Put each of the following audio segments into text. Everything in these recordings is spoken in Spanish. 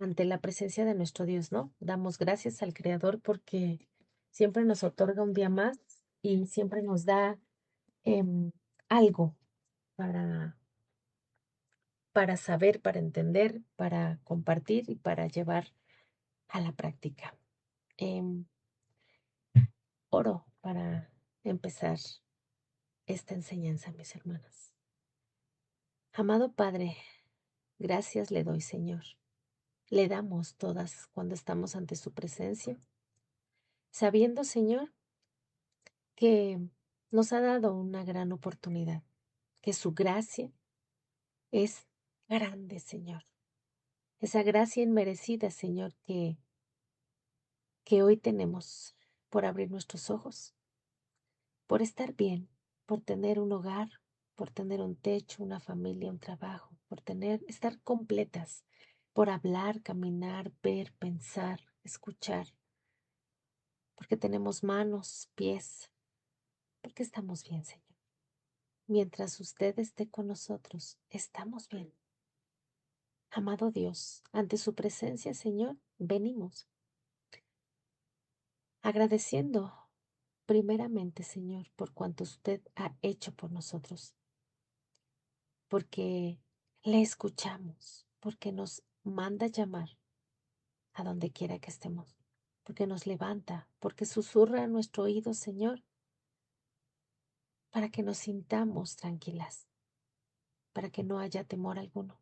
ante la presencia de nuestro Dios, ¿no? Damos gracias al Creador porque siempre nos otorga un día más y siempre nos da em, algo para, para saber, para entender, para compartir y para llevar a la práctica. Em, Oro para empezar esta enseñanza, mis hermanas. Amado Padre, gracias le doy, Señor. Le damos todas cuando estamos ante su presencia, sabiendo, Señor, que nos ha dado una gran oportunidad, que su gracia es grande, Señor. Esa gracia inmerecida, Señor, que hoy tenemos por abrir nuestros ojos, por estar bien, por tener un hogar, por tener un techo, una familia, un trabajo, por estar completas, por hablar, caminar, ver, pensar, escuchar, porque tenemos manos, pies, porque estamos bien, Señor. Mientras usted esté con nosotros, estamos bien. Amado Dios, ante su presencia, Señor, venimos agradeciendo primeramente, Señor, por cuanto usted ha hecho por nosotros, porque le escuchamos, porque nos manda llamar a donde quiera que estemos, porque nos levanta, porque susurra a nuestro oído, Señor, para que nos sintamos tranquilas, para que no haya temor alguno,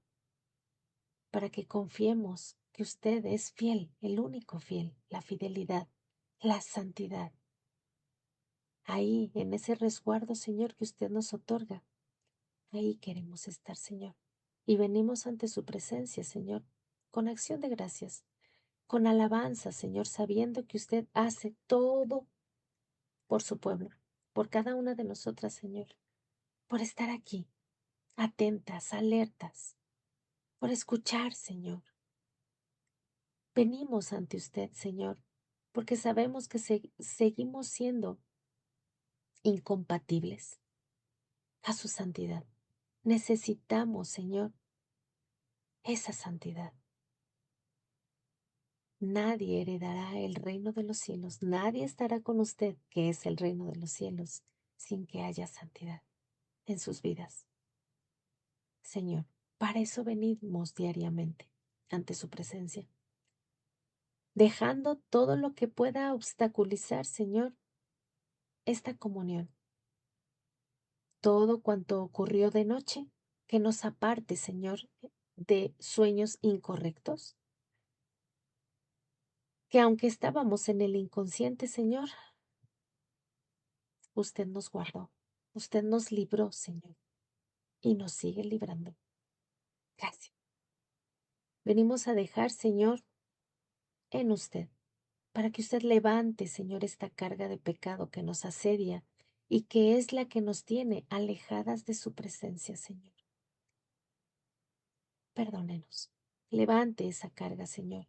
para que confiemos que usted es fiel, el único fiel, la fidelidad, la santidad. Ahí, en ese resguardo, Señor, que usted nos otorga, ahí queremos estar, Señor. Y venimos ante su presencia, Señor, con acción de gracias, con alabanza, Señor, sabiendo que usted hace todo por su pueblo, por cada una de nosotras, Señor, por estar aquí, atentas, alertas, por escuchar, Señor. Venimos ante usted, Señor, porque sabemos que seguimos siendo incompatibles a su santidad. Necesitamos, Señor, esa santidad. Nadie heredará el reino de los cielos, nadie estará con usted, que es el reino de los cielos, sin que haya santidad en sus vidas. Señor, para eso venimos diariamente ante su presencia, dejando todo lo que pueda obstaculizar, Señor, esta comunión. Todo cuanto ocurrió de noche, que nos aparte, Señor, de sueños incorrectos, que aunque estábamos en el inconsciente, Señor, usted nos guardó, usted nos libró, Señor, y nos sigue librando. Gracias. Venimos a dejar, Señor, en usted, para que usted levante, Señor, esta carga de pecado que nos asedia y que es la que nos tiene alejadas de su presencia, Señor. Perdónenos. Levante esa carga, Señor.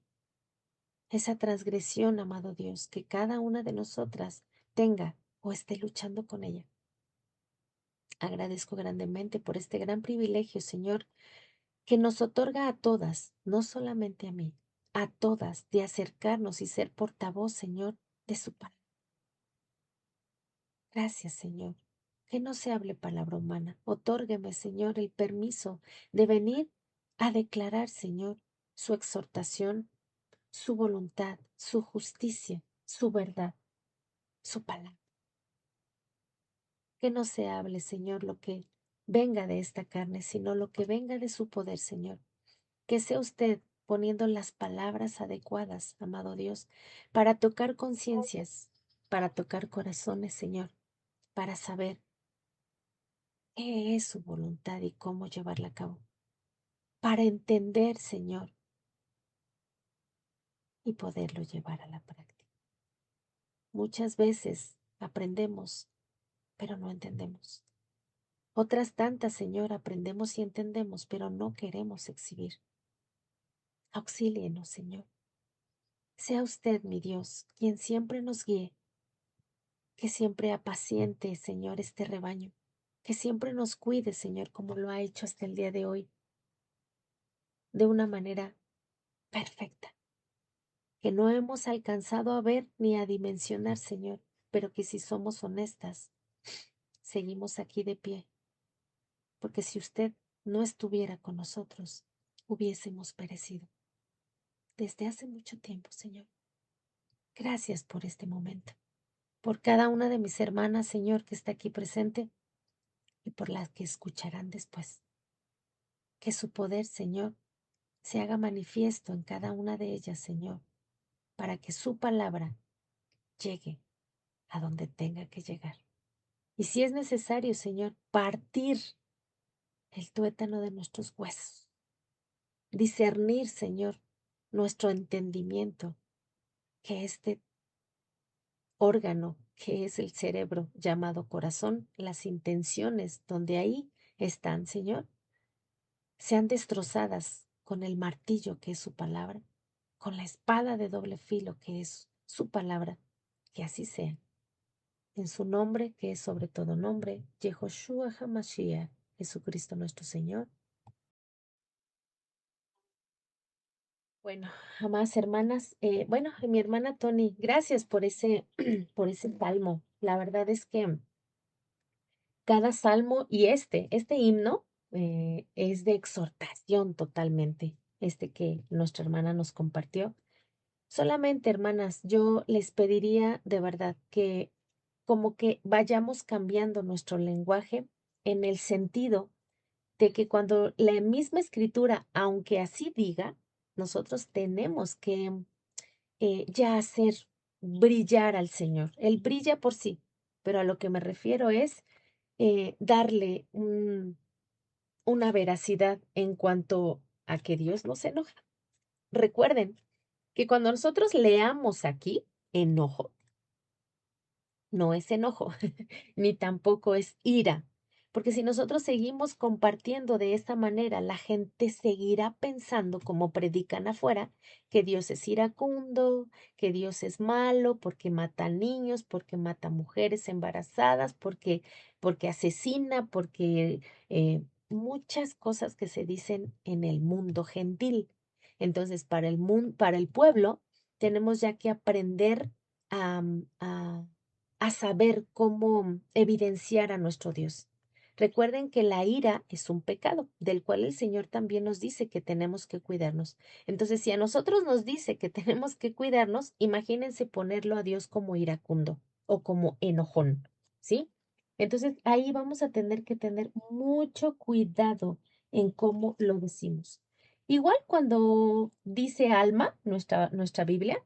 Esa transgresión, amado Dios, que cada una de nosotras tenga o esté luchando con ella. Agradezco grandemente por este gran privilegio, Señor, que nos otorga a todas, no solamente a mí, a todas, de acercarnos y ser portavoz, Señor, de su palabra. Gracias, Señor. Que no se hable palabra humana. Otórgueme, Señor, el permiso de venir a declarar, Señor, su exhortación, su voluntad, su justicia, su verdad, su palabra. Que no se hable, Señor, lo que venga de esta carne, sino lo que venga de su poder, Señor. Que sea usted poniendo las palabras adecuadas, amado Dios, para tocar conciencias, para tocar corazones, Señor, para saber qué es su voluntad y cómo llevarla a cabo, para entender, Señor, y poderlo llevar a la práctica. Muchas veces aprendemos, pero no entendemos. Otras tantas, Señor, aprendemos y entendemos, pero no queremos exhibir. Auxílienos, Señor. Sea usted, mi Dios, quien siempre nos guíe, que siempre apaciente, Señor, este rebaño, que siempre nos cuide, Señor, como lo ha hecho hasta el día de hoy, de una manera perfecta, que no hemos alcanzado a ver ni a dimensionar, Señor, pero que si somos honestas, seguimos aquí de pie, porque si usted no estuviera con nosotros, hubiésemos perecido desde hace mucho tiempo, Señor. Gracias por este momento, por cada una de mis hermanas, Señor, que está aquí presente y por las que escucharán después. Que su poder, Señor, se haga manifiesto en cada una de ellas, Señor, para que su palabra llegue a donde tenga que llegar. Y si es necesario, Señor, partir el tuétano de nuestros huesos, discernir, Señor, nuestro entendimiento, que este órgano que es el cerebro llamado corazón, las intenciones donde ahí están, Señor, sean destrozadas con el martillo que es su palabra, con la espada de doble filo que es su palabra, que así sea. En su nombre, que es sobre todo nombre, Yehoshua HaMashiach, Jesucristo nuestro Señor. Bueno, jamás, hermanas. Bueno, mi hermana Tony, gracias por ese, por ese salmo. La verdad es que cada salmo y este himno es de exhortación totalmente, este que nuestra hermana nos compartió. Solamente, hermanas, yo les pediría de verdad que como que vayamos cambiando nuestro lenguaje en el sentido de que cuando la misma escritura, aunque así diga, nosotros tenemos que ya hacer brillar al Señor. Él brilla por sí, pero a lo que me refiero es darle una veracidad en cuanto a que Dios no se enoja. Recuerden que cuando nosotros leamos aquí enojo, no es enojo, ni tampoco es ira, porque si nosotros seguimos compartiendo de esta manera, la gente seguirá pensando, como predican afuera, que Dios es iracundo, que Dios es malo, porque mata niños, porque mata mujeres embarazadas, porque asesina, porque muchas cosas que se dicen en el mundo gentil. Entonces, para el mundo, para el pueblo, tenemos ya que aprender a, a saber cómo evidenciar a nuestro Dios. Recuerden que la ira es un pecado, del cual el Señor también nos dice que tenemos que cuidarnos. Entonces, si a nosotros nos dice que tenemos que cuidarnos, imagínense ponerlo a Dios como iracundo o como enojón, ¿sí? Entonces, ahí vamos a tener que tener mucho cuidado en cómo lo decimos. Igual cuando dice alma, nuestra Biblia,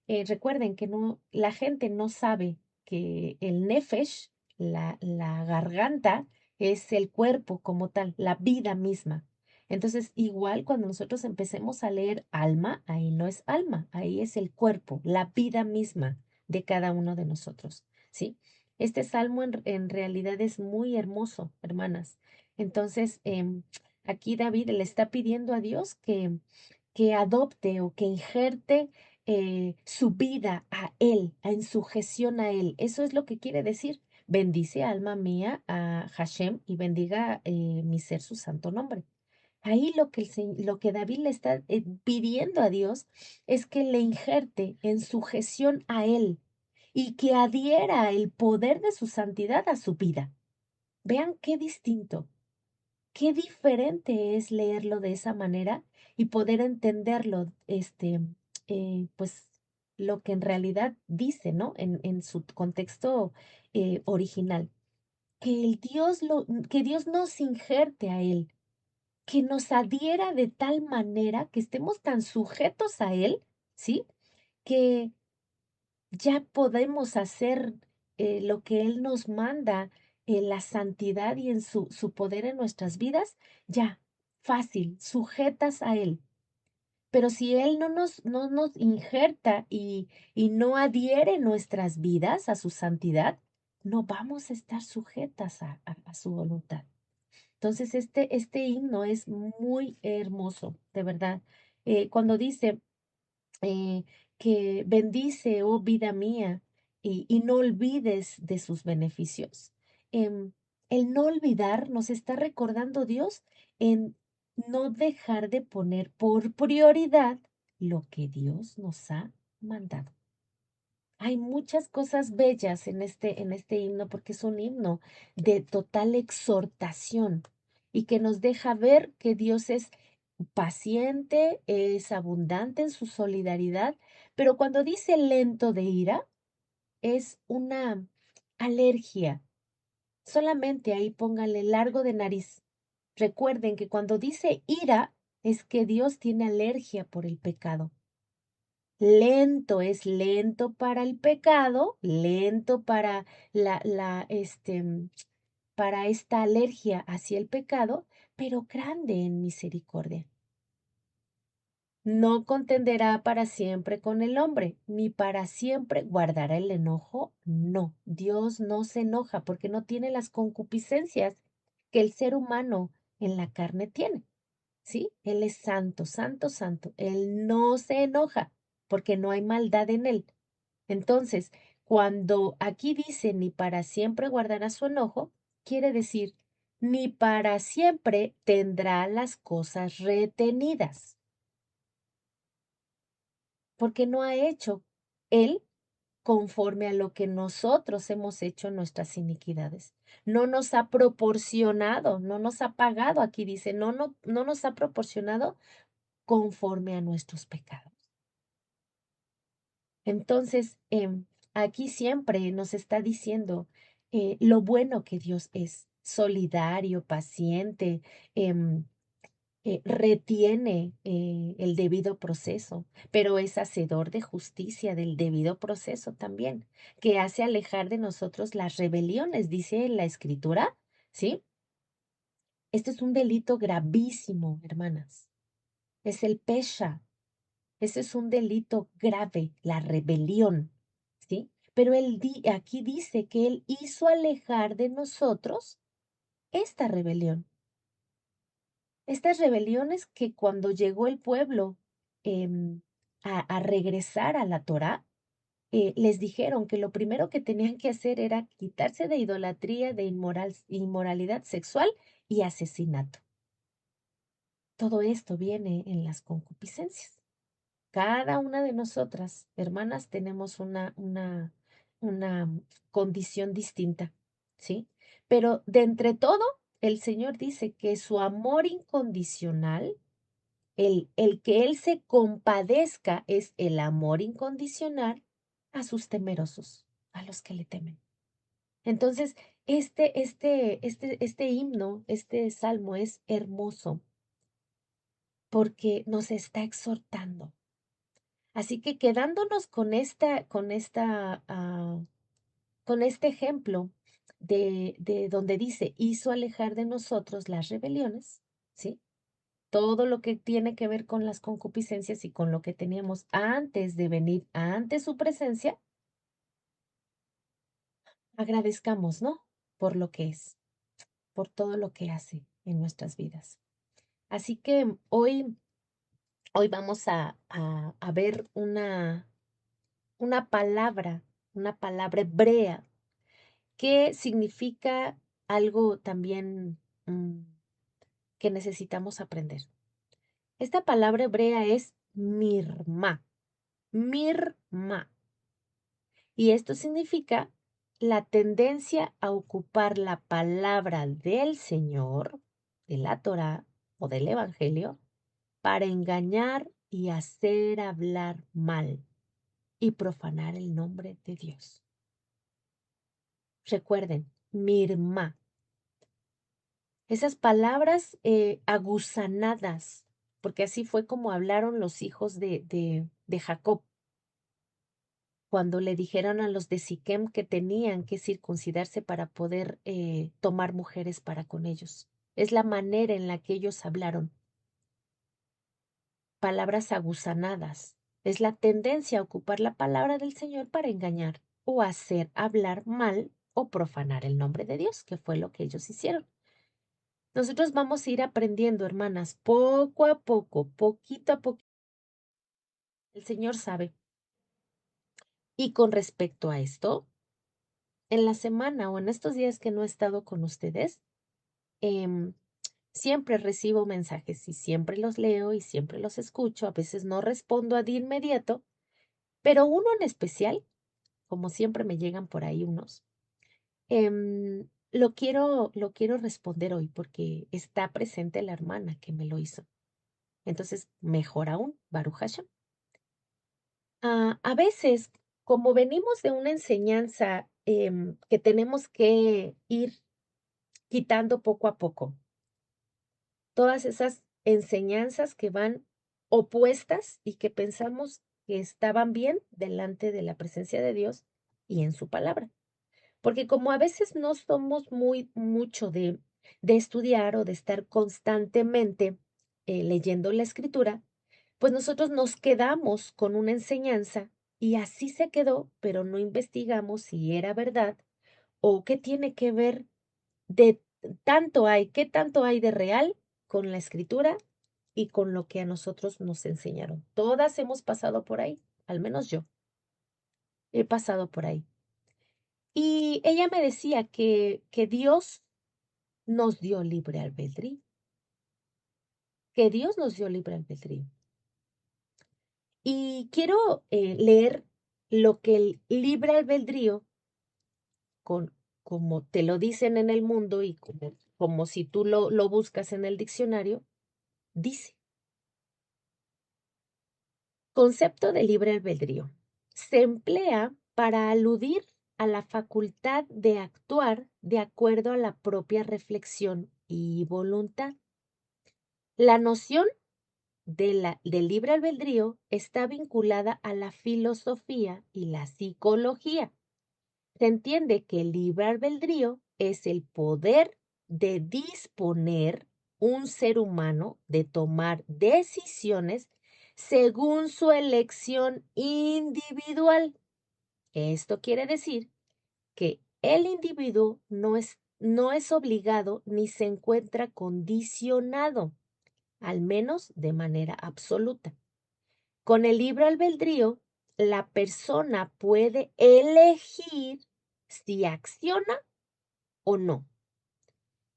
recuerden que no, la gente no sabe que el nefesh, la garganta, es el cuerpo como tal, la vida misma. Entonces, igual cuando nosotros empecemos a leer alma, ahí no es alma, ahí es el cuerpo, la vida misma de cada uno de nosotros, ¿sí? Este salmo en realidad es muy hermoso, hermanas. Entonces, aquí David le está pidiendo a Dios que adopte o que injerte su vida a Él, en sujeción a Él. Eso es lo que quiere decir. Bendice, alma mía, a Hashem y bendiga mi ser su santo nombre. Ahí lo que David le está pidiendo a Dios es que le injerte en sujeción a Él y que adhiera el poder de su santidad a su vida. Vean qué distinto. Qué diferente es leerlo de esa manera y poder entenderlo, pues lo que en realidad dice, ¿no? En su contexto original. Que Dios nos injerte a Él, que nos adhiera de tal manera que estemos tan sujetos a Él, ¿sí? Que ya podemos hacer lo que Él nos manda en la santidad y en su poder en nuestras vidas, ya, fácil, sujetas a Él. Pero si Él no nos injerta y no adhiere nuestras vidas a su santidad, no vamos a estar sujetas a su voluntad. Entonces, este himno es muy hermoso, de verdad. Cuando dice, eh, que bendice, oh vida mía, y no olvides de sus beneficios. Em, el no olvidar nos está recordando Dios en no dejar de poner por prioridad lo que Dios nos ha mandado. Hay muchas cosas bellas en este himno porque es un himno de total exhortación y que nos deja ver que Dios es paciente, es abundante en su solidaridad, pero cuando dice lento de ira, es una alergia. Solamente ahí pónganle largo de nariz. Recuerden que cuando dice ira, es que Dios tiene alergia por el pecado. Lento es lento para el pecado, lento para para esta alergia hacia el pecado, pero grande en misericordia. No contenderá para siempre con el hombre, ni para siempre guardará el enojo. No, Dios no se enoja porque no tiene las concupiscencias que el ser humano en la carne tiene. ¿Sí? Él es santo, santo, santo. Él no se enoja porque no hay maldad en él. Entonces, cuando aquí dice ni para siempre guardará su enojo, quiere decir ni para siempre tendrá las cosas retenidas, porque no ha hecho él conforme a lo que nosotros hemos hecho en nuestras iniquidades. No nos ha proporcionado, no nos ha pagado, aquí dice, no nos ha proporcionado conforme a nuestros pecados. Entonces, aquí siempre nos está diciendo lo bueno que Dios es, solidario, paciente, em, retiene el debido proceso, pero es hacedor de justicia del debido proceso también, que hace alejar de nosotros las rebeliones, dice en la escritura, ¿sí? Este es un delito gravísimo, hermanas. Es el pesha. Ese es un delito grave, la rebelión, ¿sí? Pero aquí dice que Él hizo alejar de nosotros esta rebelión. Estas rebeliones que cuando llegó el pueblo a regresar a la Torá, les dijeron que lo primero que tenían que hacer era quitarse de idolatría, de inmoralidad sexual y asesinato. Todo esto viene en las concupiscencias. Cada una de nosotras, hermanas, tenemos una condición distinta, ¿sí? Pero de entre todo, el Señor dice que su amor incondicional, el que Él se compadezca es el amor incondicional a sus temerosos, a los que le temen. Entonces, este himno, este salmo es hermoso porque nos está exhortando. Así que quedándonos con este ejemplo de donde dice, hizo alejar de nosotros las rebeliones, ¿sí? Todo lo que tiene que ver con las concupiscencias y con lo que teníamos antes de venir ante su presencia, agradezcamos, ¿no? Por lo que es, por todo lo que hace en nuestras vidas. Así que hoy vamos a ver una palabra hebrea que significa algo también que necesitamos aprender. Esta palabra hebrea es mirma, mirma. Y esto significa la tendencia a ocupar la palabra del Señor, de la Torá o del Evangelio, para engañar y hacer hablar mal y profanar el nombre de Dios. Recuerden, mirma. Esas palabras aguzanadas, porque así fue como hablaron los hijos de Jacob, cuando le dijeron a los de Siquem que tenían que circuncidarse para poder tomar mujeres para con ellos. Es la manera en la que ellos hablaron. Palabras aguzanadas. Es la tendencia a ocupar la palabra del Señor para engañar o hacer hablar mal o profanar el nombre de Dios, que fue lo que ellos hicieron. Nosotros vamos a ir aprendiendo, hermanas, poco a poco, poquito a poquito. El Señor sabe. Y con respecto a esto, en la semana o en estos días que no he estado con ustedes, em, siempre recibo mensajes y siempre los leo y siempre los escucho. A veces no respondo de inmediato, pero uno en especial, como siempre me llegan por ahí unos, lo quiero responder hoy porque está presente la hermana que me lo hizo. Entonces, mejor aún, Baruch Hashem. A veces, como venimos de una enseñanza que tenemos que ir quitando poco a poco, todas esas enseñanzas que van opuestas y que pensamos que estaban bien delante de la presencia de Dios y en su palabra. Porque como a veces no somos mucho de estudiar o de estar constantemente leyendo la escritura, pues nosotros nos quedamos con una enseñanza y así se quedó, pero no investigamos si era verdad o qué tiene que ver de qué tanto hay de real con la escritura y con lo que a nosotros nos enseñaron. Todas hemos pasado por ahí, al menos yo he pasado por ahí. Y ella me decía que Dios nos dio libre albedrío, que Dios nos dio libre albedrío. Y quiero leer lo que el libre albedrío, como te lo dicen en el mundo y como si tú lo buscas en el diccionario, dice. Concepto de libre albedrío. Se emplea para aludir a la facultad de actuar de acuerdo a la propia reflexión y voluntad. La noción del libre albedrío está vinculada a la filosofía y la psicología. Se entiende que el libre albedrío es el poder de disponer un ser humano de tomar decisiones según su elección individual. Esto quiere decir que el individuo no es obligado ni se encuentra condicionado, al menos de manera absoluta. Con el libre albedrío, la persona puede elegir si acciona o no.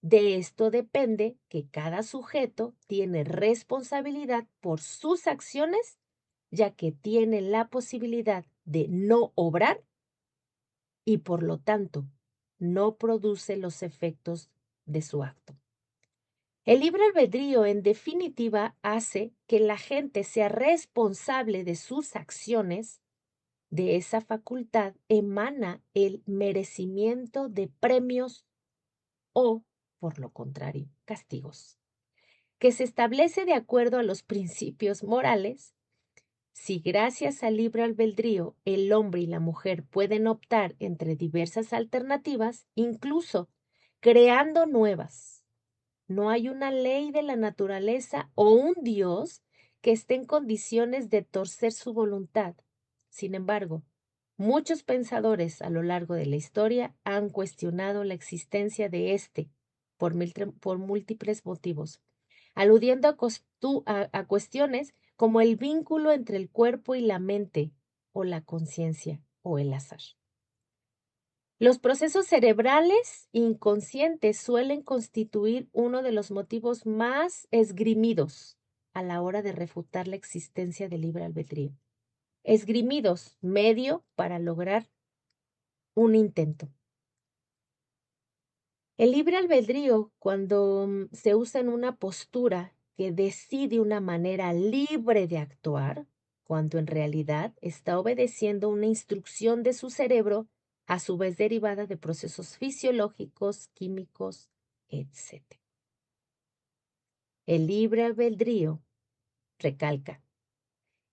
De esto depende que cada sujeto tiene responsabilidad por sus acciones, ya que tiene la posibilidad de no obrar y por lo tanto no produce los efectos de su acto. El libre albedrío, en definitiva, hace que la gente sea responsable de sus acciones. De esa facultad emana el merecimiento de premios o, por lo contrario, castigos, que se establece de acuerdo a los principios morales. Si gracias al libre albedrío el hombre y la mujer pueden optar entre diversas alternativas, incluso creando nuevas, no hay una ley de la naturaleza o un Dios que esté en condiciones de torcer su voluntad. Sin embargo, muchos pensadores a lo largo de la historia han cuestionado la existencia de este por múltiples motivos, aludiendo a cuestiones como el vínculo entre el cuerpo y la mente, o la conciencia, o el azar. Los procesos cerebrales inconscientes suelen constituir uno de los motivos más esgrimidos a la hora de refutar la existencia del libre albedrío. Esgrimidos, medio para lograr un intento. El libre albedrío, cuando se usa en una postura que decide una manera libre de actuar, cuando en realidad está obedeciendo una instrucción de su cerebro, a su vez derivada de procesos fisiológicos, químicos, etc. El libre albedrío, recalca,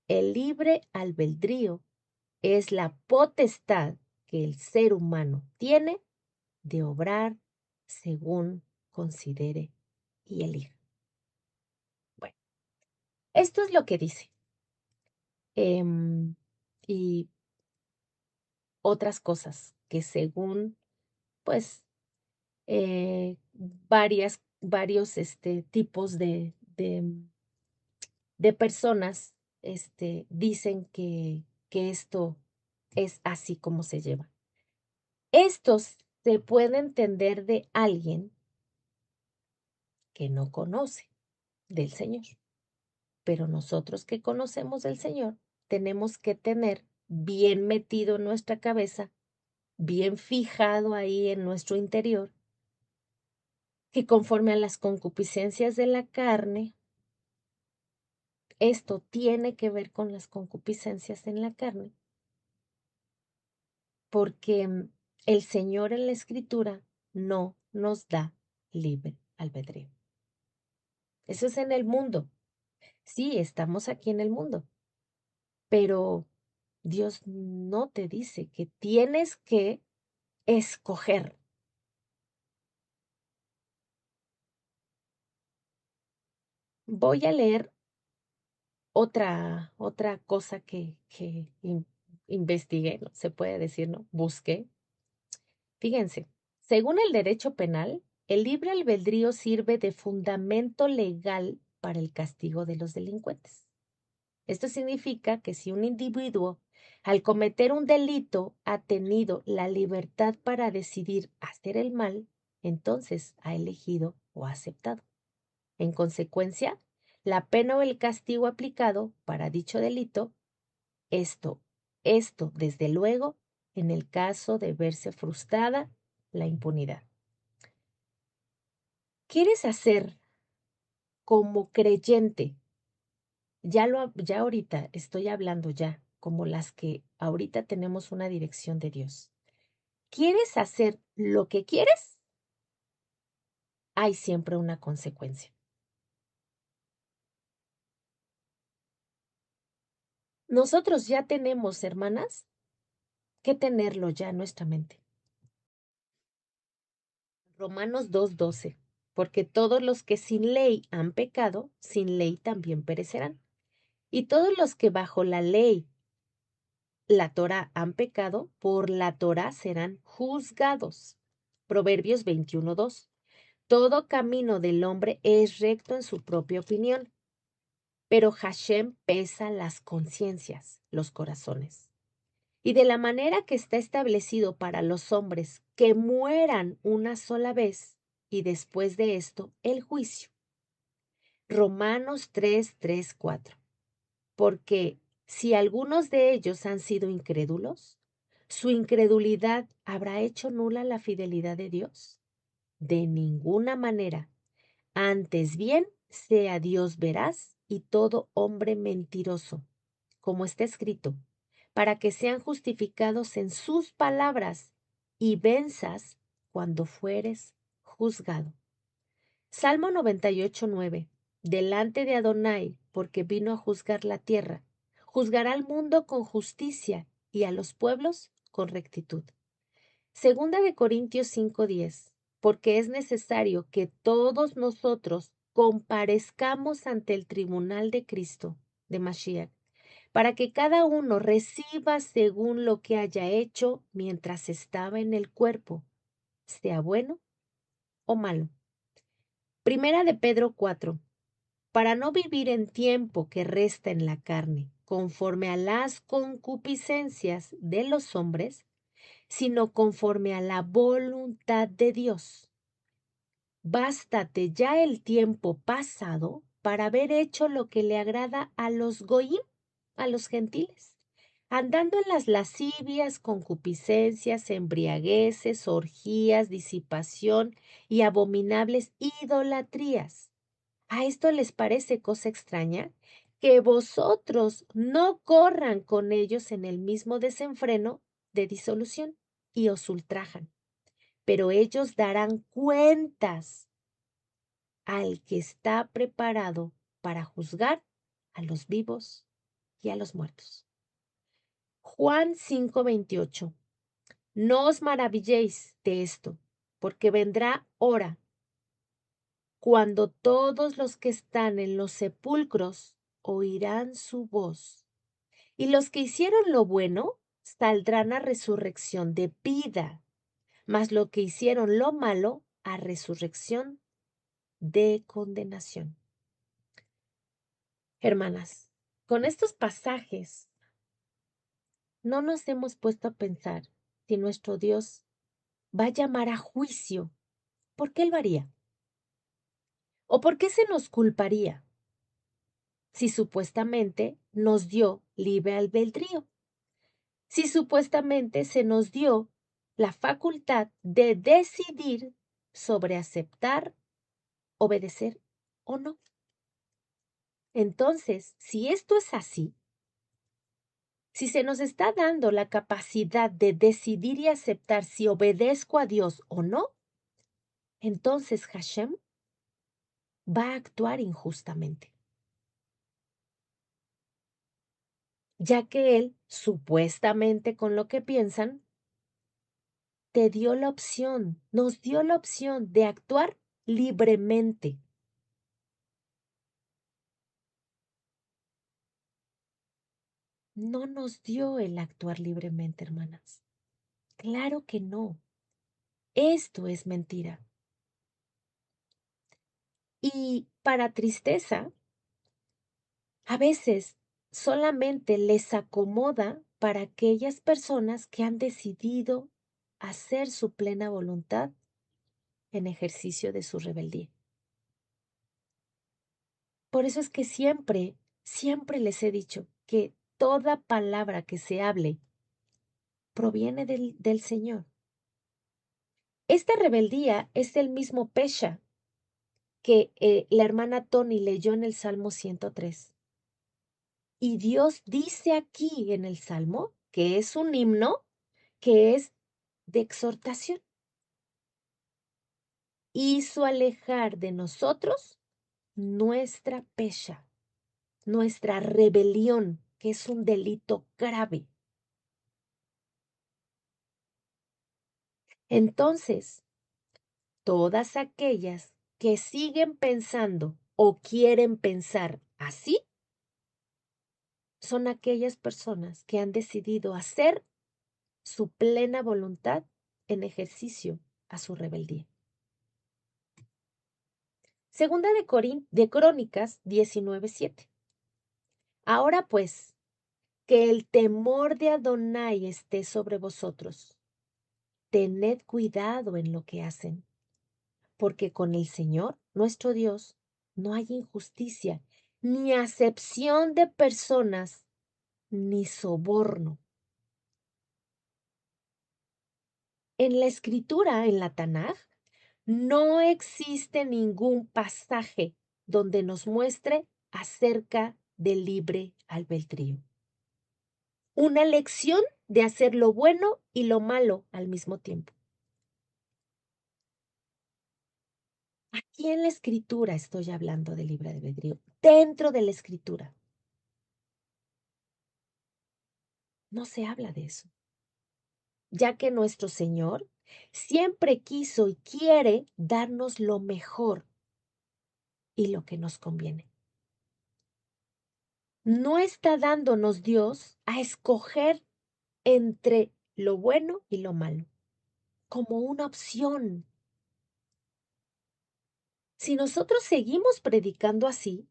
el libre albedrío es la potestad que el ser humano tiene de obrar según considere y elija. Bueno, esto es lo que dice. Y otras cosas que según, pues, varios tipos de personas dicen que esto es así como se lleva. Esto se puede entender de alguien que no conoce del Señor. Pero nosotros que conocemos del Señor, tenemos que tener bien metido en nuestra cabeza, bien fijado ahí en nuestro interior, que conforme a las concupiscencias de la carne, esto tiene que ver con las concupiscencias en la carne, porque el Señor en la Escritura no nos da libre albedrío. Eso es en el mundo. Sí, estamos aquí en el mundo, pero Dios no te dice que tienes que escoger. Voy a leer otra cosa que investigué, ¿no? Se puede decir, ¿no? Busqué. Fíjense, según el derecho penal, el libre albedrío sirve de fundamento legal para el castigo de los delincuentes. Esto significa que si un individuo al cometer un delito ha tenido la libertad para decidir hacer el mal, entonces ha elegido o ha aceptado. En consecuencia, la pena o el castigo aplicado para dicho delito, esto, desde luego, en el caso de verse frustrada la impunidad. ¿Quieres hacer como creyente? Ya ahorita estoy hablando ya como las que ahorita tenemos una dirección de Dios. ¿Quieres hacer lo que quieres? Hay siempre una consecuencia. Nosotros ya tenemos, hermanas, que tenerlo ya en nuestra mente. Romanos 2:12, porque todos los que sin ley han pecado, sin ley también perecerán. Y todos los que bajo la ley, la Torá, han pecado, por la Torá serán juzgados. Proverbios 21:2. Todo camino del hombre es recto en su propia opinión, pero Hashem pesa las conciencias, los corazones. Y de la manera que está establecido para los hombres que mueran una sola vez, y después de esto el juicio. Romanos 3:4. Porque si algunos de ellos han sido incrédulos, ¿su incredulidad habrá hecho nula la fidelidad de Dios? De ninguna manera. Antes bien, sea Dios veraz y todo hombre mentiroso, como está escrito, para que sean justificados en sus palabras y venzas cuando fueres juzgado. Salmo 98:9. Delante de Adonai, porque vino a juzgar la tierra, juzgará al mundo con justicia y a los pueblos con rectitud. Segunda de Corintios 5:10, porque es necesario que todos nosotros comparezcamos ante el tribunal de Cristo, de Mashiach, para que cada uno reciba según lo que haya hecho mientras estaba en el cuerpo, sea bueno o malo. Primera de Pedro 4, para no vivir en tiempo que resta en la carne, conforme a las concupiscencias de los hombres, sino conforme a la voluntad de Dios. Bástate ya el tiempo pasado para haber hecho lo que le agrada a los goyim, a los gentiles, andando en las lascivias, concupiscencias, embriagueces, orgías, disipación y abominables idolatrías. ¿A esto les parece cosa extraña? Que vosotros no corran con ellos en el mismo desenfreno de disolución y os ultrajan, pero ellos darán cuentas al que está preparado para juzgar a los vivos y a los muertos. Juan 5:28. No os maravilléis de esto, porque vendrá hora cuando todos los que están en los sepulcros oirán su voz, y los que hicieron lo bueno saldrán a resurrección de vida, mas los que hicieron lo malo a resurrección de condenación. Hermanas, con estos pasajes no nos hemos puesto a pensar si nuestro Dios va a llamar a juicio. ¿Por qué lo haría? ¿O por qué se nos culparía si supuestamente nos dio libre albedrío? Si supuestamente se nos dio la facultad de decidir sobre aceptar, obedecer o no. Entonces, si esto es así, si se nos está dando la capacidad de decidir y aceptar si obedezco a Dios o no, entonces Hashem va a actuar injustamente, ya que Él, supuestamente con lo que piensan, te dio la opción, nos dio la opción de actuar libremente. No nos dio el actuar libremente, hermanas. Claro que no. Esto es mentira. Y para tristeza, a veces solamente les acomoda para aquellas personas que han decidido hacer su plena voluntad en ejercicio de su rebeldía. Por eso es que siempre les he dicho que toda palabra que se hable proviene del Señor. Esta rebeldía es el mismo pesha que la hermana Tony leyó en el Salmo 103. Y Dios dice aquí en el Salmo que es un himno que es de exhortación. Hizo alejar de nosotros nuestra pesha, nuestra rebelión, que es un delito grave. Entonces, todas aquellas que siguen pensando o quieren pensar así, son aquellas personas que han decidido hacer su plena voluntad en ejercicio a su rebeldía. Segunda de Crónicas 19:7. Ahora pues, que el temor de Adonai esté sobre vosotros. Tened cuidado en lo que hacen, porque con el Señor, nuestro Dios, no hay injusticia, ni acepción de personas, ni soborno. En la escritura, en la Tanaj, no existe ningún pasaje donde nos muestre acerca del libre albedrío. Una lección de hacer lo bueno y lo malo al mismo tiempo. Aquí en la escritura estoy hablando de libre albedrío. Dentro de la escritura no se habla de eso, ya que nuestro Señor siempre quiso y quiere darnos lo mejor y lo que nos conviene. No está dándonos Dios a escoger entre lo bueno y lo malo, como una opción. Si nosotros seguimos predicando así,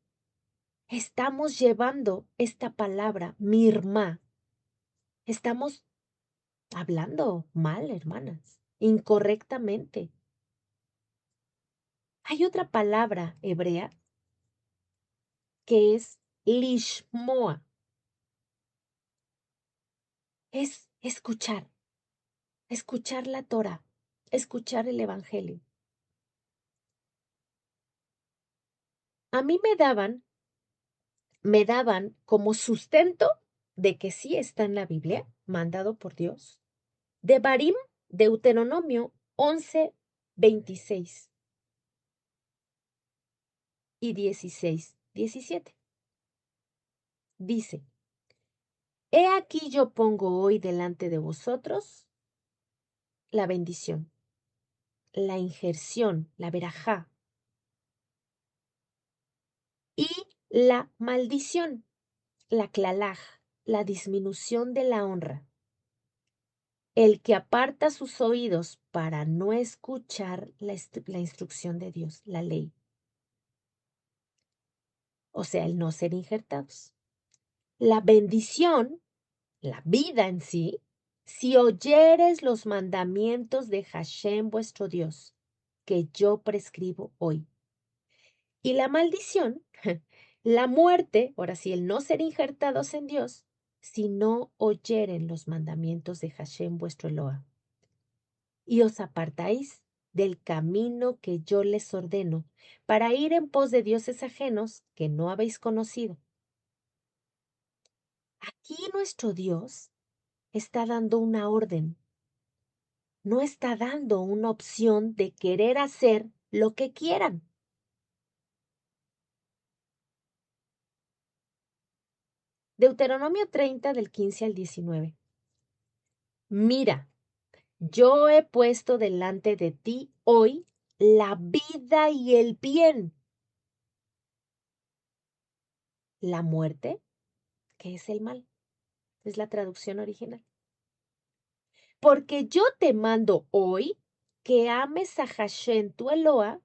estamos llevando esta palabra, mirma. Estamos hablando mal, hermanas, incorrectamente. Hay otra palabra hebrea que es lishmoa. Es escuchar la Torah, escuchar el Evangelio. A mí me daban como sustento de que sí está en la Biblia, mandado por Dios, de Barim, Deuteronomio 11:26 y 16:17. Dice, he aquí yo pongo hoy delante de vosotros la bendición, la injerción, la verajá, y la maldición, la clalaj, la disminución de la honra. El que aparta sus oídos para no escuchar la instrucción de Dios, la ley. O sea, el no ser injertados. La bendición, la vida en sí, si oyeres los mandamientos de Hashem vuestro Dios, que yo prescribo hoy. Y la maldición, la muerte, ahora sí, el no ser injertados en Dios, si no oyeren los mandamientos de Hashem vuestro Eloa, y os apartáis del camino que yo les ordeno, para ir en pos de dioses ajenos que no habéis conocido. Aquí nuestro Dios está dando una orden, no está dando una opción de querer hacer lo que quieran. Deuteronomio 30 del 15 al 19. Mira, yo he puesto delante de ti hoy la vida y el bien, la muerte, que es el mal, es la traducción original. Porque yo te mando hoy que ames a Hashem tu Eloa,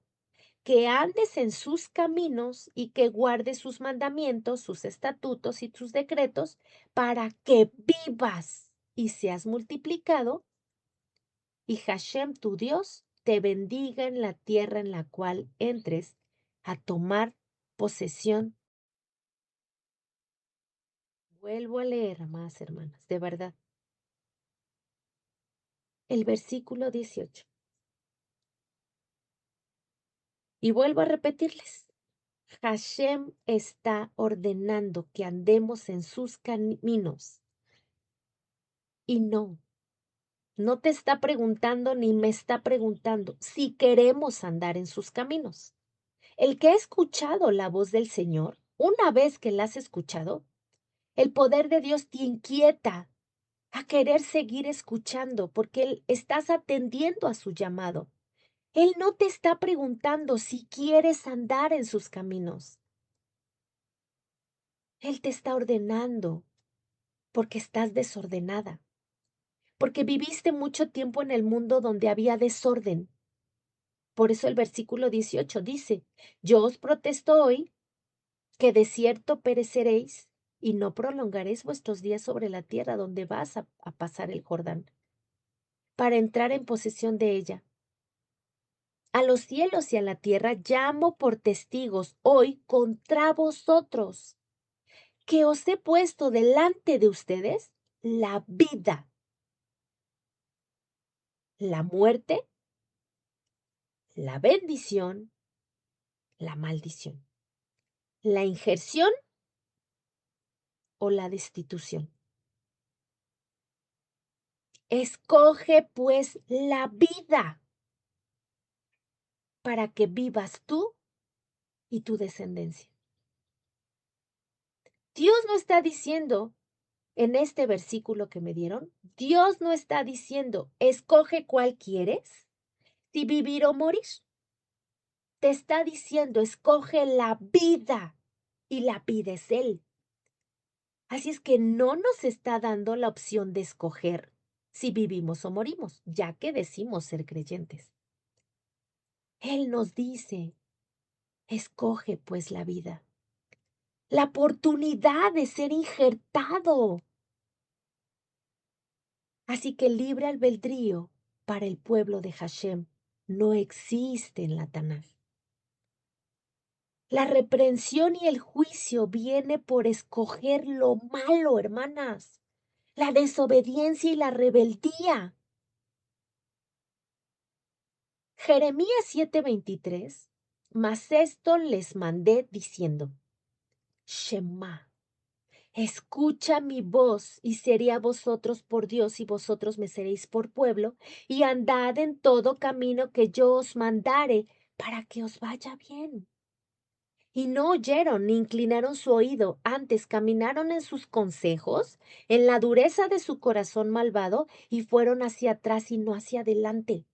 que andes en sus caminos y que guardes sus mandamientos, sus estatutos y sus decretos, para que vivas y seas multiplicado, y Hashem tu Dios te bendiga en la tierra en la cual entres a tomar posesión. Vuelvo a leer, amadas hermanas, de verdad. El versículo 18. Y vuelvo a repetirles. Hashem está ordenando que andemos en sus caminos. Y no te está preguntando ni me está preguntando si queremos andar en sus caminos. El que ha escuchado la voz del Señor, una vez que la has escuchado, el poder de Dios te inquieta a querer seguir escuchando porque estás atendiendo a su llamado. Él no te está preguntando si quieres andar en sus caminos. Él te está ordenando porque estás desordenada, porque viviste mucho tiempo en el mundo donde había desorden. Por eso el versículo 18 dice, yo os protesto hoy que de cierto pereceréis y no prolongaréis vuestros días sobre la tierra donde vas a pasar el Jordán, para entrar en posesión de ella. A los cielos y a la tierra llamo por testigos hoy contra vosotros, que os he puesto delante de ustedes la vida, la muerte, la bendición, la maldición, la injerción o la destitución. Escoge pues la vida para que vivas tú y tu descendencia. Dios no está diciendo en este versículo que me dieron, Dios no está diciendo, escoge cuál quieres, si vivir o morir. Te está diciendo, escoge la vida y la vida es Él. Así es que no nos está dando la opción de escoger si vivimos o morimos, ya que decimos ser creyentes. Él nos dice, escoge pues la vida, la oportunidad de ser injertado. Así que el libre albedrío para el pueblo de Hashem no existe en la Tanaj. La reprensión y el juicio viene por escoger lo malo, hermanas, la desobediencia y la rebeldía. Jeremías 7:23, mas esto les mandé diciendo, Shema, escucha mi voz y seré a vosotros por Dios y vosotros me seréis por pueblo y andad en todo camino que yo os mandare para que os vaya bien. Y no oyeron ni inclinaron su oído, antes caminaron en sus consejos, en la dureza de su corazón malvado y fueron hacia atrás y no hacia adelante.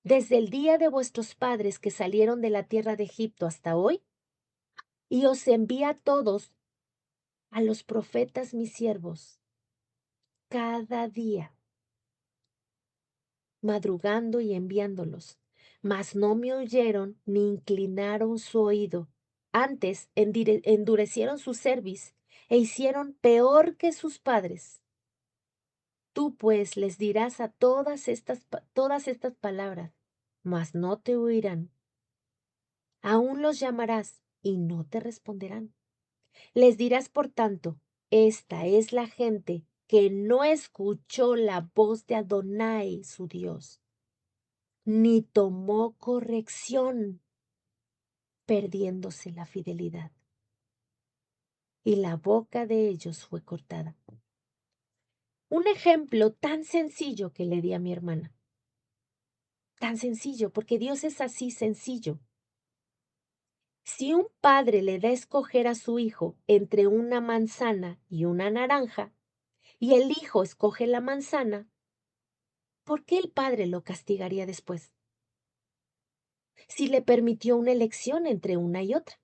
Desde el día de vuestros padres que salieron de la tierra de Egipto hasta hoy, y os envía a todos, a los profetas mis siervos, cada día, madrugando y enviándolos, mas no me oyeron ni inclinaron su oído. Antes endurecieron su cerviz e hicieron peor que sus padres. Tú pues les dirás a todas estas palabras, mas no te oirán. Aún los llamarás y no te responderán. Les dirás, por tanto, esta es la gente que no escuchó la voz de Adonai, su Dios, ni tomó corrección, perdiéndose la fidelidad. Y la boca de ellos fue cortada. Un ejemplo tan sencillo que le di a mi hermana. Tan sencillo, porque Dios es así sencillo. Si un padre le da a escoger a su hijo entre una manzana y una naranja, y el hijo escoge la manzana, ¿por qué el padre lo castigaría después? Si le permitió una elección entre una y otra.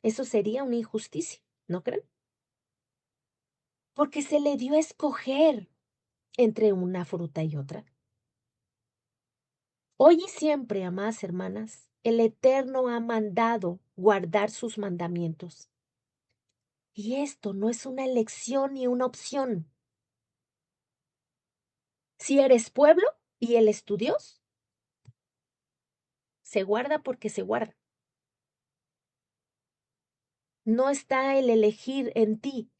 Eso sería una injusticia, ¿no creen? Porque se le dio a escoger entre una fruta y otra. Hoy y siempre, amadas hermanas, el Eterno ha mandado guardar sus mandamientos. Y esto no es una elección ni una opción. Si eres pueblo y Él es tu Dios, se guarda porque se guarda. No está el elegir en ti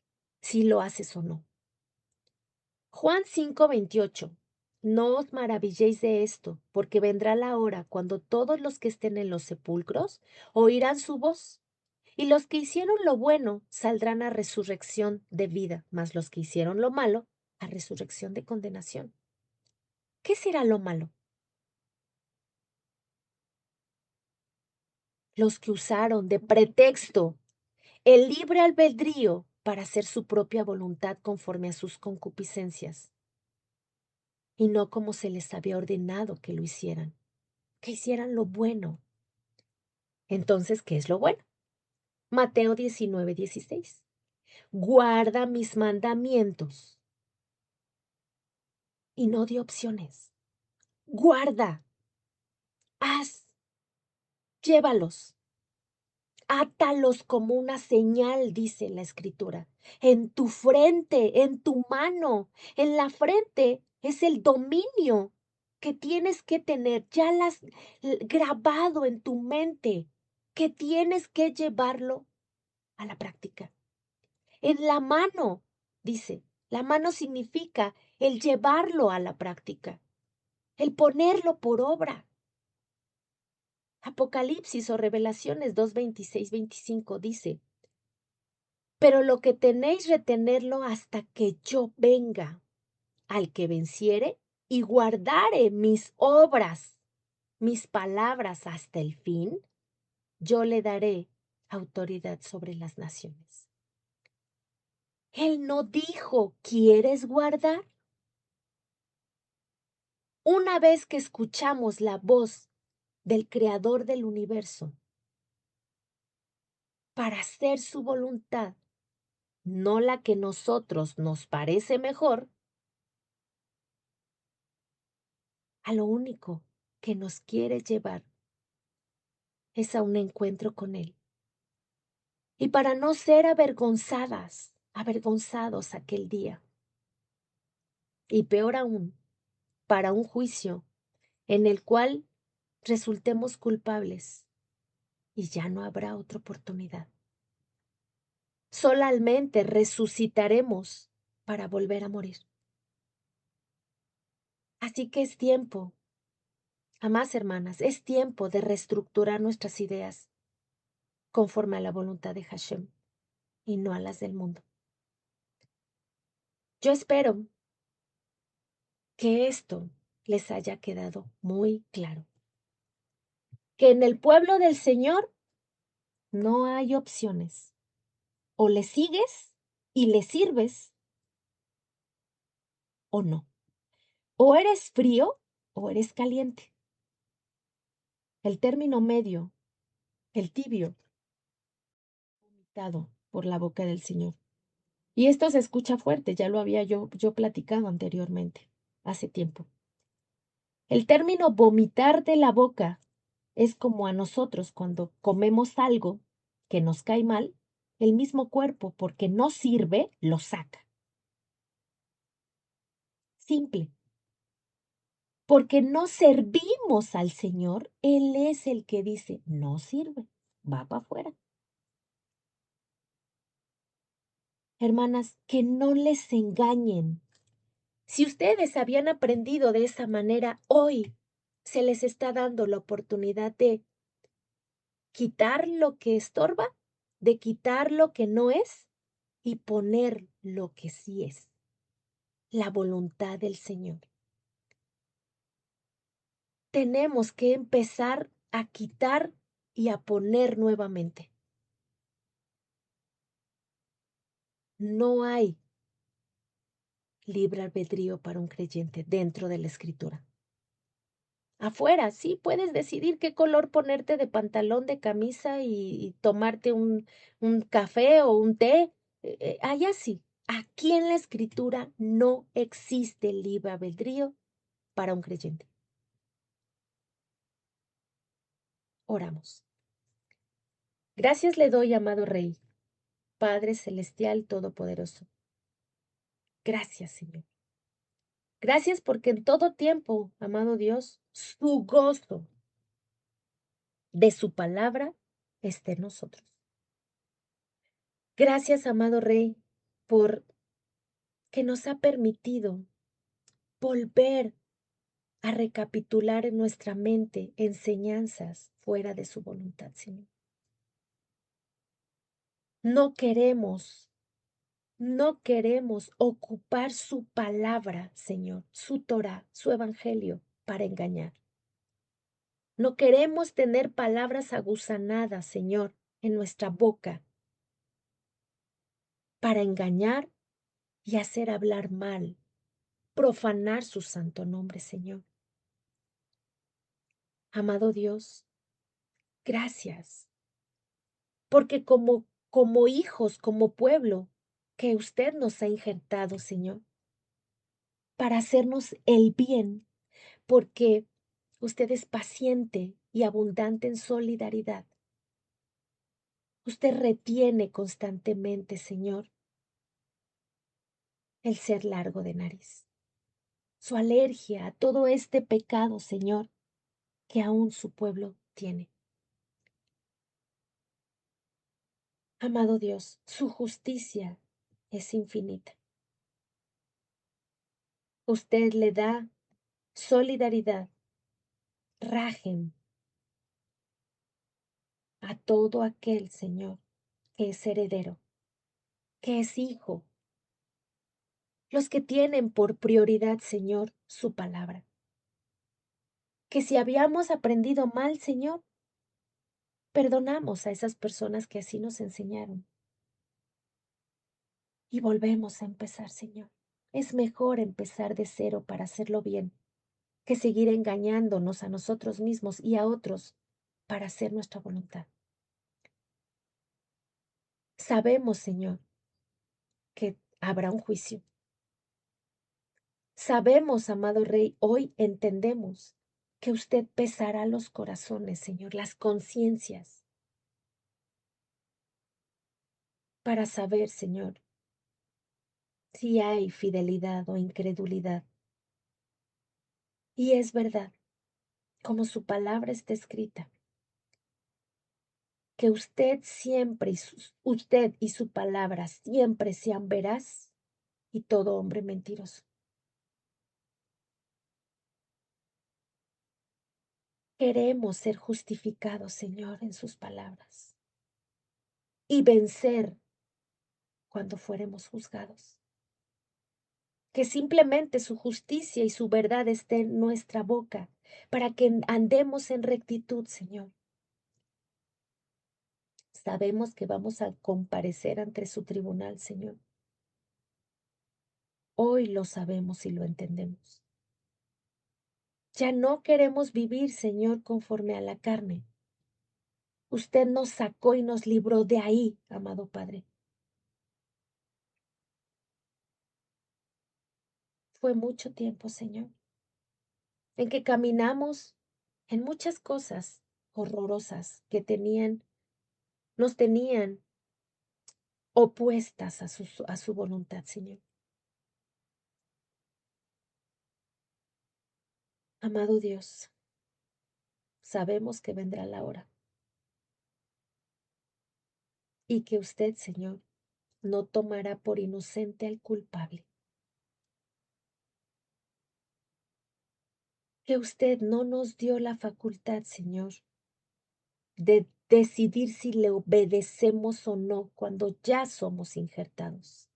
si lo haces o no. Juan 5:28. No os maravilléis de esto, porque vendrá la hora cuando todos los que estén en los sepulcros oirán su voz, y los que hicieron lo bueno saldrán a resurrección de vida, mas los que hicieron lo malo a resurrección de condenación. ¿Qué será lo malo? Los que usaron de pretexto el libre albedrío para hacer su propia voluntad conforme a sus concupiscencias, y no como se les había ordenado que lo hicieran, que hicieran lo bueno. Entonces, ¿qué es lo bueno? Mateo 19:16. Guarda mis mandamientos y no de opciones. Guarda, haz, llévalos, átalos como una señal, dice la escritura, en tu frente, en tu mano. En la frente es el dominio que tienes que tener, ya las grabado en tu mente, que tienes que llevarlo a la práctica. En la mano, dice, la mano significa el llevarlo a la práctica, el ponerlo por obra. Apocalipsis o Revelaciones 2:26-25 dice, pero lo que tenéis retenerlo hasta que yo venga, al que venciere y guardare mis obras, mis palabras hasta el fin, yo le daré autoridad sobre las naciones. Él no dijo, ¿quieres guardar? Una vez que escuchamos la voz del Creador del universo para hacer su voluntad, no la que nosotros nos parece mejor, a lo único que nos quiere llevar es a un encuentro con Él. Y para no ser avergonzadas, avergonzados aquel día. Y peor aún, para un juicio en el cual resultemos culpables y ya no habrá otra oportunidad. Solamente resucitaremos para volver a morir. Así que es tiempo, amadas hermanas, es tiempo de reestructurar nuestras ideas conforme a la voluntad de Hashem y no a las del mundo. Yo espero que esto les haya quedado muy claro. Que en el pueblo del Señor no hay opciones. O le sigues y le sirves o no. O eres frío o eres caliente. El término medio, el tibio, vomitado por la boca del Señor. Y esto se escucha fuerte, ya lo había yo platicado anteriormente, hace tiempo. El término vomitar de la boca es como a nosotros cuando comemos algo que nos cae mal, el mismo cuerpo, porque no sirve, lo saca. Simple. porque no servimos al Señor, Él es el que dice, no sirve, va para afuera. Hermanas, que no les engañen. Si ustedes habían aprendido de esa manera, hoy se les está dando la oportunidad de quitar lo que estorba, de quitar lo que no es y poner lo que sí es, la voluntad del Señor. Tenemos que empezar a quitar y a poner nuevamente. No hay libre albedrío para un creyente dentro de la Escritura. Afuera, sí, puedes decidir qué color ponerte de pantalón, de camisa y tomarte un café o un té. Allá sí. Aquí en la Escritura no existe libre albedrío para un creyente. Oramos. Gracias le doy, amado Rey, Padre Celestial Todopoderoso. Gracias, Señor. Gracias porque en todo tiempo, amado Dios, su gozo de su palabra esté en nosotros. Gracias, amado Rey, por que nos ha permitido volver a recapitular en nuestra mente enseñanzas fuera de su voluntad, Señor. No queremos, no queremos ocupar su palabra, Señor, su Torah, su evangelio, para engañar. No queremos tener palabras aguzanadas, Señor, en nuestra boca para engañar y hacer hablar mal, profanar su santo nombre, Señor. Amado Dios, gracias, porque como hijos, como pueblo, que usted nos ha injertado, Señor, para hacernos el bien, porque usted es paciente y abundante en solidaridad. Usted retiene constantemente, Señor, el ser largo de nariz, su alergia a todo este pecado, Señor, que aún su pueblo tiene. Amado Dios, su justicia es infinita. Usted le da solidaridad, rajem, a todo aquel, Señor, que es heredero, que es hijo, los que tienen por prioridad, Señor, su palabra. Que si habíamos aprendido mal, Señor, perdonamos a esas personas que así nos enseñaron. Y volvemos a empezar, Señor. Es mejor empezar de cero para hacerlo bien que seguir engañándonos a nosotros mismos y a otros para hacer nuestra voluntad. Sabemos, Señor, que habrá un juicio. Sabemos, amado Rey, hoy entendemos que usted pesará los corazones, Señor, las conciencias, para saber, Señor, si hay fidelidad o incredulidad. Y es verdad, como su palabra está escrita, que usted y su palabra siempre sean veraz y todo hombre mentiroso. Queremos ser justificados, Señor, en sus palabras y vencer cuando fuéremos juzgados. Que simplemente su justicia y su verdad esté en nuestra boca para que andemos en rectitud, Señor. Sabemos que vamos a comparecer ante su tribunal, Señor. Hoy lo sabemos y lo entendemos. Ya no queremos vivir, Señor, conforme a la carne. Usted nos sacó y nos libró de ahí, amado Padre. Fue mucho tiempo, Señor, en que caminamos en muchas cosas horrorosas que nos tenían opuestas a su voluntad, Señor. Amado Dios, sabemos que vendrá la hora y que usted, Señor, no tomará por inocente al culpable, que usted no nos dio la facultad, Señor, de decidir si le obedecemos o no cuando ya somos injertados.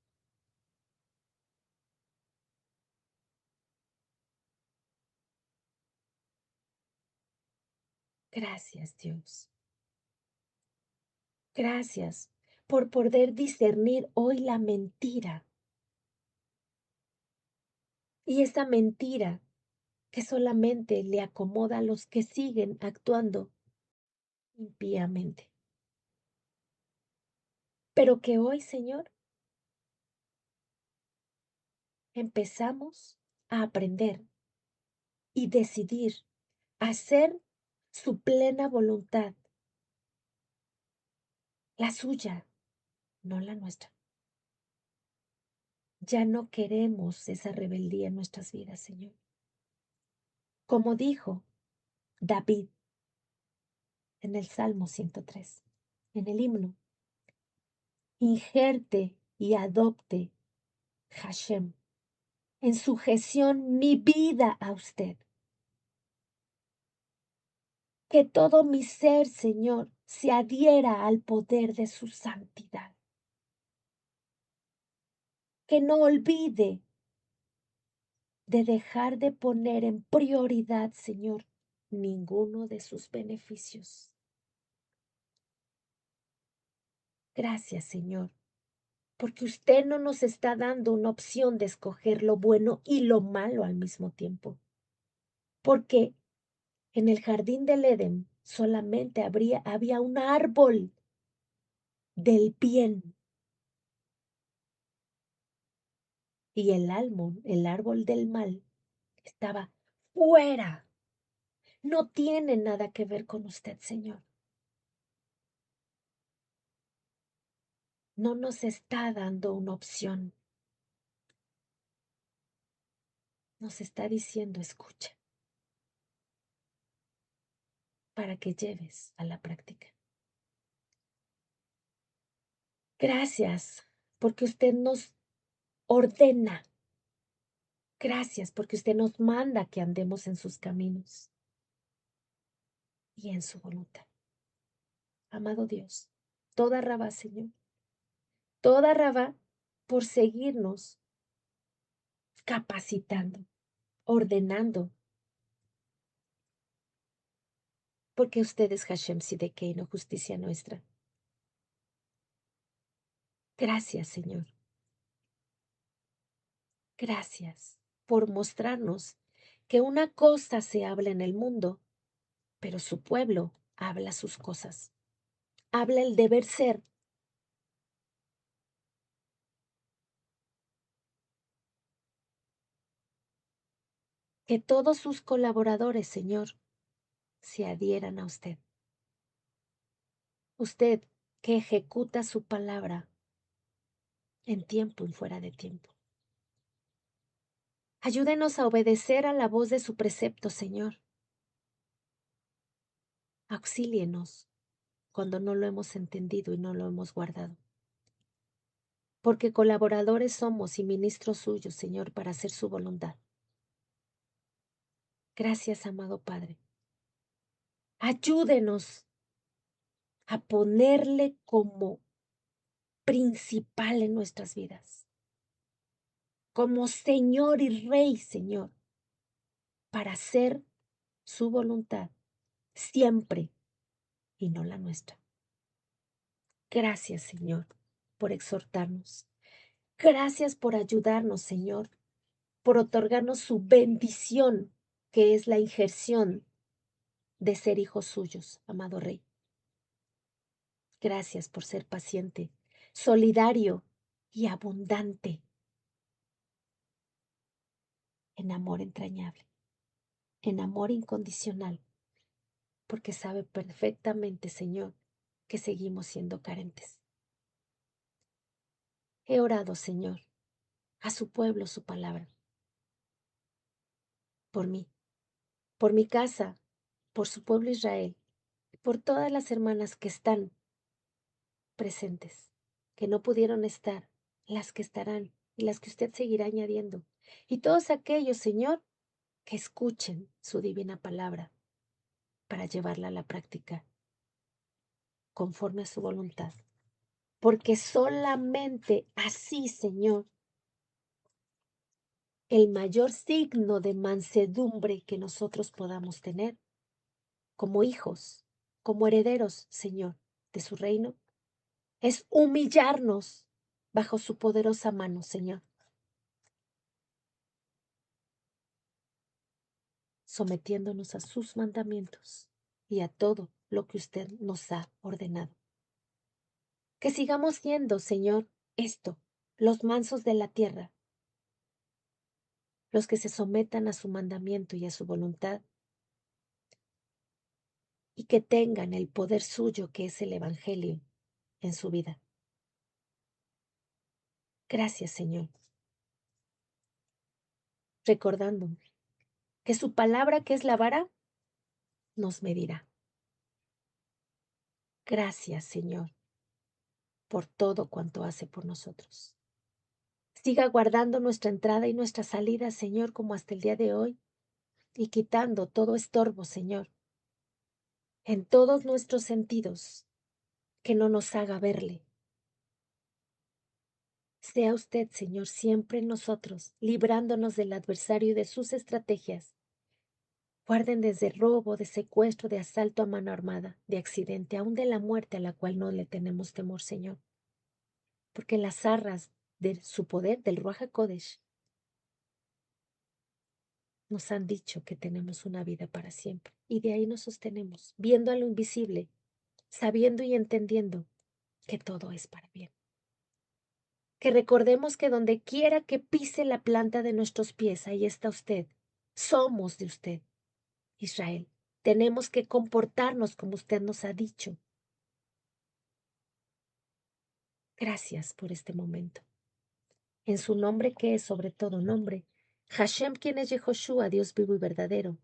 Gracias, Dios. Gracias por poder discernir hoy la mentira. Y esa mentira que solamente le acomoda a los que siguen actuando impíamente. Pero que hoy, Señor, empezamos a aprender y decidir hacer su plena voluntad, la suya, no la nuestra. Ya no queremos esa rebeldía en nuestras vidas, Señor. Como dijo David en el Salmo 103, en el himno, injerte y adopte Hashem en sujeción mi vida a usted. Que todo mi ser, Señor, se adhiera al poder de su santidad. Que no olvide de dejar de poner en prioridad, Señor, ninguno de sus beneficios. Gracias, Señor, porque usted no nos está dando una opción de escoger lo bueno y lo malo al mismo tiempo. Porque en el jardín del Edén solamente había un árbol del bien y el árbol del mal, estaba fuera. No tiene nada que ver con usted, Señor. No nos está dando una opción. Nos está diciendo, escucha, para que lleves a la práctica. Gracias, porque usted nos ordena. Gracias, porque usted nos manda que andemos en sus caminos y en su voluntad. Amado Dios, toda Rabá, Señor, toda Rabá por seguirnos capacitando, ordenando, porque usted es Hashem Sidekeino, justicia nuestra. Gracias, Señor. Gracias por mostrarnos que una cosa se habla en el mundo, pero su pueblo habla sus cosas. Habla el deber ser. Que todos sus colaboradores, Señor, se adhieran a usted. Usted que ejecuta su palabra en tiempo y fuera de tiempo. Ayúdenos a obedecer a la voz de su precepto, Señor. Auxílienos cuando no lo hemos entendido y no lo hemos guardado. Porque colaboradores somos y ministros suyos, Señor, para hacer su voluntad. Gracias, amado Padre. Ayúdenos a ponerle como principal en nuestras vidas, como Señor y Rey, Señor, para hacer su voluntad siempre y no la nuestra. Gracias, Señor, por exhortarnos. Gracias por ayudarnos, Señor, por otorgarnos su bendición, que es la injerción de ser hijos suyos, amado Rey. Gracias por ser paciente, solidario y abundante en amor entrañable, en amor incondicional, porque sabe perfectamente, Señor, que seguimos siendo carentes. He orado, Señor, a su pueblo su palabra, por mí, por mi casa, por su pueblo Israel, por todas las hermanas que están presentes, que no pudieron estar, las que estarán y las que usted seguirá añadiendo. Y todos aquellos, Señor, que escuchen su divina palabra para llevarla a la práctica conforme a su voluntad. Porque solamente así, Señor, el mayor signo de mansedumbre que nosotros podamos tener como hijos, como herederos, Señor, de su reino, es humillarnos bajo su poderosa mano, Señor, sometiéndonos a sus mandamientos y a todo lo que usted nos ha ordenado. Que sigamos siendo, Señor, esto, los mansos de la tierra, los que se sometan a su mandamiento y a su voluntad, y que tengan el poder suyo que es el Evangelio en su vida. Gracias, Señor, recordándome que su palabra, que es la vara, nos medirá. Gracias, Señor, por todo cuanto hace por nosotros. Siga guardando nuestra entrada y nuestra salida, Señor, como hasta el día de hoy, y quitando todo estorbo, Señor, en todos nuestros sentidos, que no nos haga verle. Sea usted, Señor, siempre en nosotros, librándonos del adversario y de sus estrategias. Guarden desde robo, de secuestro, de asalto a mano armada, de accidente, aún de la muerte a la cual no le tenemos temor, Señor. Porque las arras de su poder, del Ruach HaKodesh, nos han dicho que tenemos una vida para siempre. Y de ahí nos sostenemos, viendo a lo invisible, sabiendo y entendiendo que todo es para bien. Que recordemos que donde quiera que pise la planta de nuestros pies, ahí está usted. Somos de usted, Israel. Tenemos que comportarnos como usted nos ha dicho. Gracias por este momento. En su nombre que es sobre todo nombre, Hashem, quien es Yehoshua, Dios vivo y verdadero,